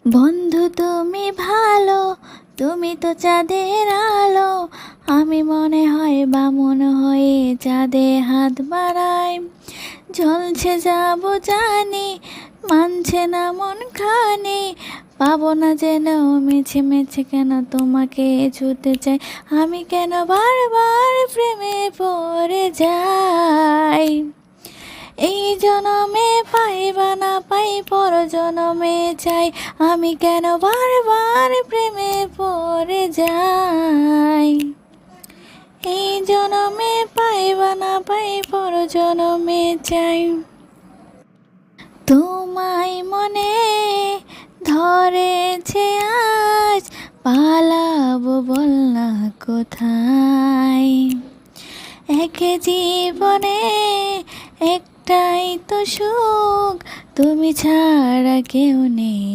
বন্ধু তুমি ভালো, তুমি তো চাঁদের আলো। আমি মনে হয় বামুন হয়ে চাঁদে হাত বাড়াই। ঝলছে যাব জানি, মানছে না মন খানি। পাবো না যেন মিছে মিছে কেন তোমাকে ছুতে চাই। আমি কেন বারবার প্রেমে পড়ে যাই। এই জনমে পাই বা না পাই পর জনমে চাই। আমি কেন বারবার প্রেমে পড়ে যাই। এই জনমে পাই বা না পাই পর জনমে চাই। তোমায় মনে ধরেছে আজ, পালাবো বল না কোথায়। এক জীবনে একটাই তো সুখ, তুমি ছাড়া কেউ নেই।